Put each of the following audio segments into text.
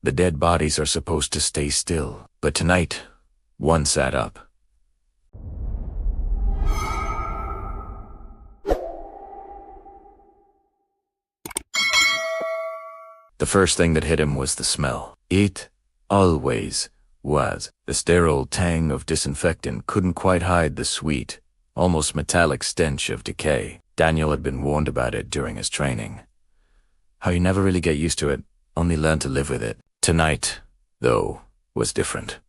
The dead bodies are supposed to stay still, but tonight, one sat up. The first thing that hit him was the smell. It always was. The sterile tang of disinfectant couldn't quite hide the sweet, almost metallic stench of decay. Daniel had been warned about it during his training. How you never really get used to it, only learn to live with it. Tonight, though, was different.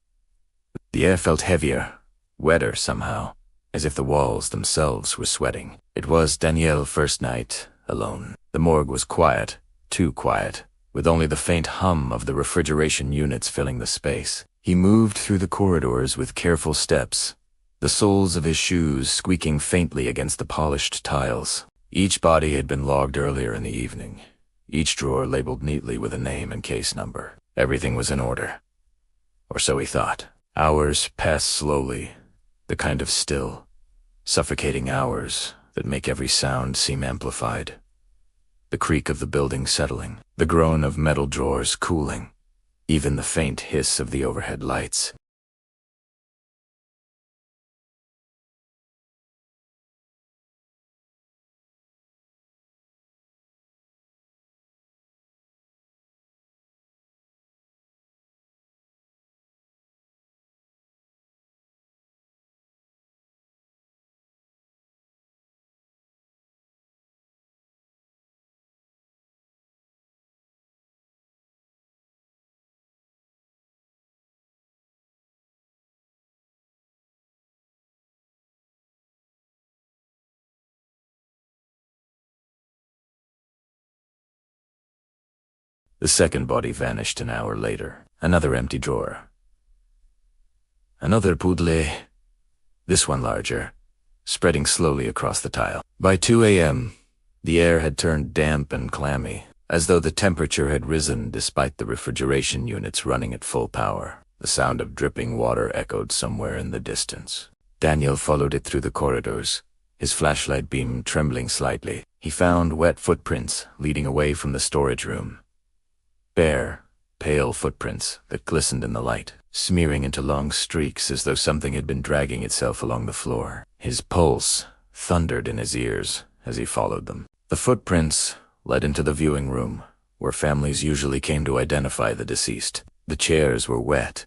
The air felt heavier, wetter somehow, as if the walls themselves were sweating. It was Daniel's first night alone. The morgue was quiet, too quiet, with only the faint hum of the refrigeration units filling the space. He moved through the corridors with careful steps, the soles of his shoes squeaking faintly against the polished tiles. Each body had been logged earlier in the evening, each drawer labeled neatly with a name and case number. Everything was in order. Or so he thought. Hours passed slowly, the kind of still, suffocating hours that make every sound seem amplified. The creak of the building settling, the groan of metal drawers cooling, even the faint hiss of the overhead lights. The second body vanished an hour later. Another empty drawer. Another puddle, this one larger, spreading slowly across the tile. By 2 a.m., the air had turned damp and clammy, as though the temperature had risen despite the refrigeration units running at full power. The sound of dripping water echoed somewhere in the distance. Daniel followed it through the corridors, his flashlight beam trembling slightly. He found wet footprints leading away from the storage room. Bare, pale footprints that glistened in the light, smearing into long streaks as though something had been dragging itself along the floor. His pulse thundered in his ears as he followed them. The footprints led into the viewing room, where families usually came to identify the deceased. The chairs were wet,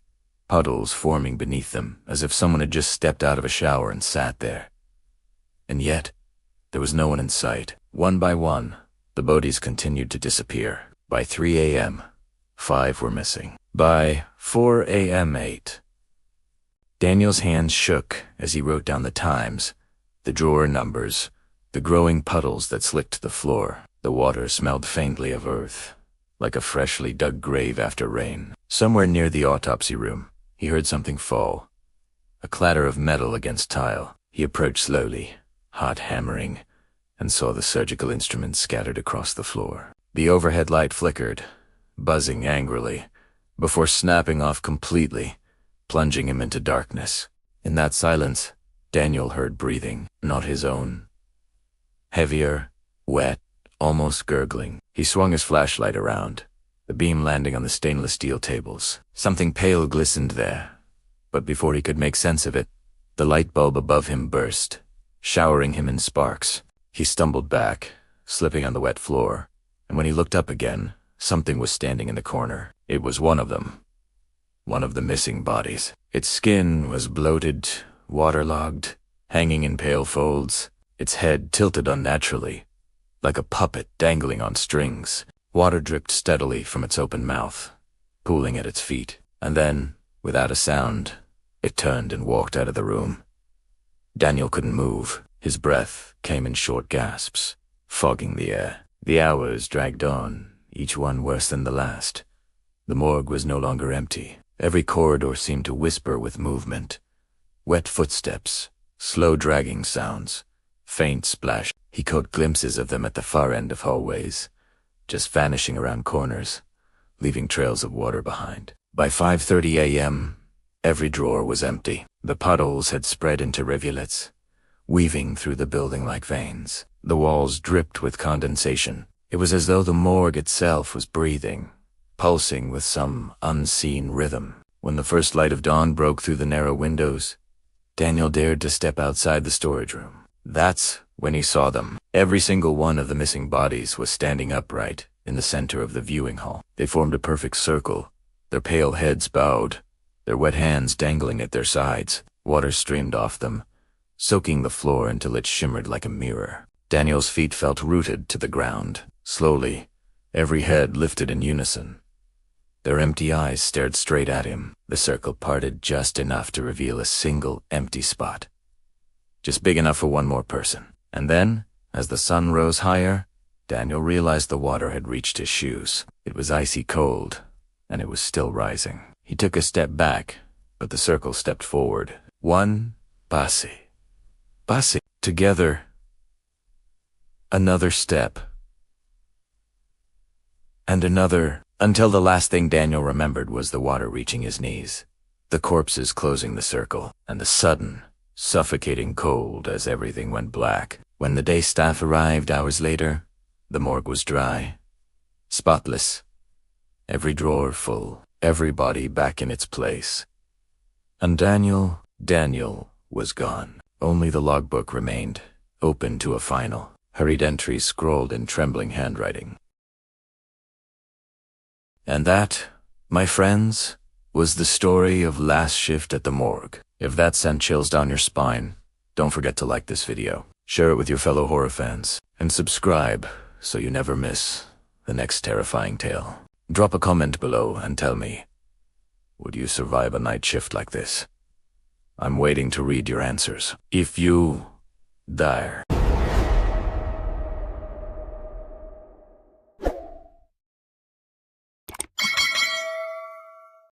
puddles forming beneath them, as if someone had just stepped out of a shower and sat there. And yet, there was no one in sight. One by one, the bodies continued to disappear. By 3 a.m., 5 were missing. By 4 a.m., 8. Daniel's hands shook as he wrote down the times, the drawer numbers, the growing puddles that slicked the floor. The water smelled faintly of earth, like a freshly dug grave after rain. Somewhere near the autopsy room, he heard something fall, a clatter of metal against tile. He approached slowly, heart hammering, and saw the surgical instruments scattered across the floor. The overhead light flickered, buzzing angrily, before snapping off completely, plunging him into darkness. In that silence, Daniel heard breathing, not his own. Heavier, wet, almost gurgling. He swung his flashlight around, the beam landing on the stainless steel tables. Something pale glistened there, but before he could make sense of it, the light bulb above him burst, showering him in sparks. He stumbled back, slipping on the wet floor. And when he looked up again, something was standing in the corner. It was one of them. One of the missing bodies. Its skin was bloated, waterlogged, hanging in pale folds, its head tilted unnaturally, like a puppet dangling on strings. Water dripped steadily from its open mouth, pooling at its feet. And then, without a sound, it turned and walked out of the room. Daniel couldn't move. His breath came in short gasps, fogging the air. The hours dragged on, each one worse than the last. The morgue was no longer empty. Every corridor seemed to whisper with movement. Wet footsteps, slow dragging sounds, faint splash. He caught glimpses of them at the far end of hallways, just vanishing around corners, leaving trails of water behind. By 5:30 a.m., every drawer was empty. The puddles had spread into rivulets, weaving through the building like veins. The walls dripped with condensation. It was as though the morgue itself was breathing, pulsing with some unseen rhythm. When the first light of dawn broke through the narrow windows, Daniel dared to step outside the storage room. That's when he saw them. Every single one of the missing bodies was standing upright in the center of the viewing hall. They formed a perfect circle, their pale heads bowed, their wet hands dangling at their sides. Water streamed off them, soaking the floor until it shimmered like a mirror. Daniel's feet felt rooted to the ground. Slowly, every head lifted in unison. Their empty eyes stared straight at him. The circle parted just enough to reveal a single empty spot. Just big enough for one more person. And then, as the sun rose higher, Daniel realized the water had reached his shoes. It was icy cold, and it was still rising. He took a step back, but the circle stepped forward. One, Pasi. Together. Another step. And another, until the last thing Daniel remembered was the water reaching his knees, the corpses closing the circle, and the sudden, suffocating cold as everything went black. When the day staff arrived hours later, the morgue was dry, spotless, every drawer full, every body back in its place. And Daniel was gone. Only the logbook remained, open to a final. Hurried entries scrawled in trembling handwriting. And that, my friends, was the story of Last Shift at the Morgue. If that sent chills down your spine, don't forget to like this video, share it with your fellow horror fans, and subscribe so you never miss the next terrifying tale. Drop a comment below and tell me, would you survive a night shift like this? I'm waiting to read your answers. If you dare.